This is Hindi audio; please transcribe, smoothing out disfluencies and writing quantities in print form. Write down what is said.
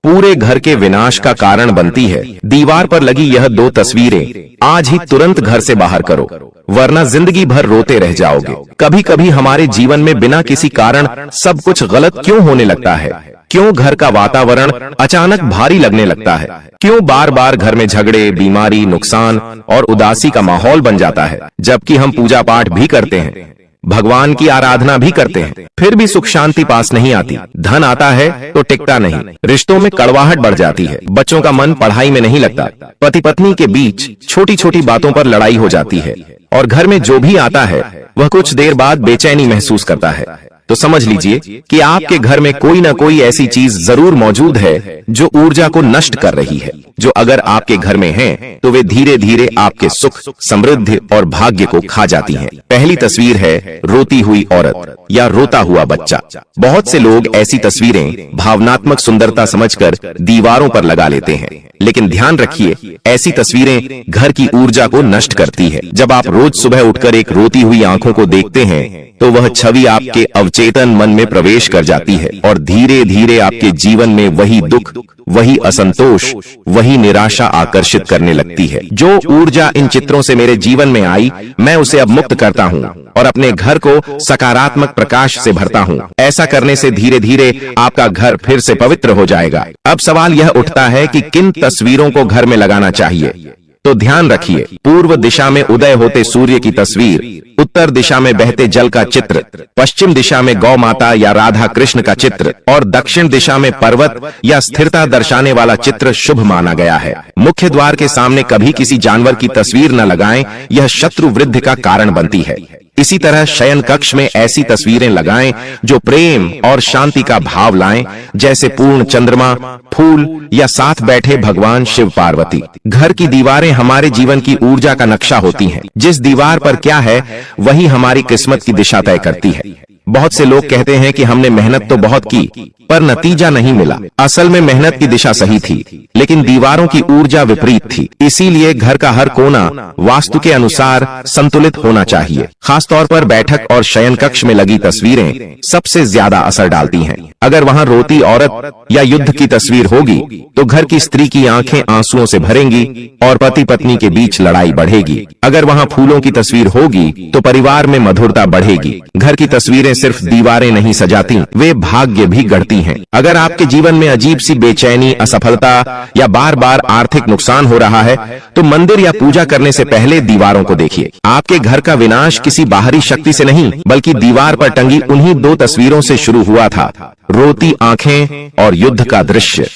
पूरे घर के विनाश का कारण बनती है। दीवार पर लगी यह 2 तस्वीरें आज ही तुरंत घर से बाहर करो, वरना जिंदगी भर रोते रह जाओगे। कभी कभी हमारे जीवन में बिना किसी कारण सब कुछ गलत क्यों होने लगता है? क्यों घर का वातावरण अचानक भारी लगने लगता है? क्यों बार बार घर में झगड़े, बीमारी, नुकसान और उदासी का माहौल बन जाता है? जबकि हम पूजा पाठ भी करते हैं, भगवान की आराधना भी करते हैं, फिर भी सुख शांति पास नहीं आती। धन आता है तो टिकता नहीं, रिश्तों में कड़वाहट बढ़ जाती है, बच्चों का मन पढ़ाई में नहीं लगता, पति पत्नी के बीच छोटी छोटी बातों पर लड़ाई हो जाती है और घर में जो भी आता है वह कुछ देर बाद बेचैनी महसूस करता है। तो समझ लीजिए कि आपके घर में कोई न कोई ऐसी चीज जरूर मौजूद है जो ऊर्जा को नष्ट कर रही है, जो अगर आपके घर में है तो वे धीरे धीरे आपके सुख, समृद्धि और भाग्य को खा जाती हैं। पहली तस्वीर है रोती हुई औरत या रोता हुआ बच्चा। बहुत से लोग ऐसी तस्वीरें भावनात्मक सुंदरता समझकर दीवारों पर लगा लेते हैं, लेकिन ध्यान रखिए, ऐसी तस्वीरें घर की ऊर्जा को नष्ट करती है। जब आप रोज सुबह उठकर एक रोती हुई आंखों को देखते हैं तो वह छवि आपके अवचेतन मन में प्रवेश कर जाती है और धीरे धीरे आपके जीवन में वही दुख, वही असंतोष, वही निराशा आकर्षित करने लगती है। जो ऊर्जा इन चित्रों से मेरे जीवन में आई, मैं उसे अब मुक्त करता हूँ और अपने घर को सकारात्मक प्रकाश से भरता हूँ। ऐसा करने से धीरे धीरे आपका घर फिर से पवित्र हो जाएगा। अब सवाल यह उठता है कि किन तस्वीरों को घर में लगाना चाहिए? तो ध्यान रखिए, पूर्व दिशा में उदय होते सूर्य की तस्वीर, उत्तर दिशा में बहते जल का चित्र, पश्चिम दिशा में गौ माता या राधा कृष्ण का चित्र और दक्षिण दिशा में पर्वत या स्थिरता दर्शाने वाला चित्र शुभ माना गया है। मुख्य द्वार के सामने कभी किसी जानवर की तस्वीर न लगाएं, यह शत्रु वृद्धि का कारण बनती है। इसी तरह शयन कक्ष में ऐसी तस्वीरें लगाएं जो प्रेम और शांति का भाव लाएं, जैसे पूर्ण चंद्रमा, फूल या साथ बैठे भगवान शिव पार्वती। घर की दीवारें हमारे जीवन की ऊर्जा का नक्शा होती हैं। जिस दीवार पर क्या है वही हमारी किस्मत की दिशा तय करती है। बहुत से लोग कहते हैं कि हमने मेहनत तो बहुत की पर नतीजा नहीं मिला। असल में मेहनत की दिशा सही थी, लेकिन दीवारों की ऊर्जा विपरीत थी। इसीलिए घर का हर कोना वास्तु के अनुसार संतुलित होना चाहिए। खासतौर पर बैठक और शयन कक्ष में लगी तस्वीरें सबसे ज्यादा असर डालती हैं। अगर वहां रोती औरत या युद्ध की तस्वीर होगी तो घर की स्त्री की आंखें आंसुओं से भरेंगी और पति पत्नी के बीच लड़ाई बढ़ेगी। अगर वहां फूलों की तस्वीर होगी तो परिवार में मधुरता बढ़ेगी। घर की तस्वीरें सिर्फ दीवारें नहीं सजाती, वे भाग्य भी गढ़ती हैं। अगर आपके जीवन में अजीब सी बेचैनी, असफलता या बार बार आर्थिक नुकसान हो रहा है तो मंदिर या पूजा करने से पहले दीवारों को देखिए। आपके घर का विनाश किसी बाहरी शक्ति से नहीं, बल्कि दीवार पर टंगी उन्हीं 2 तस्वीरों से शुरू हुआ था, रोती आंखें और युद्ध का दृश्य।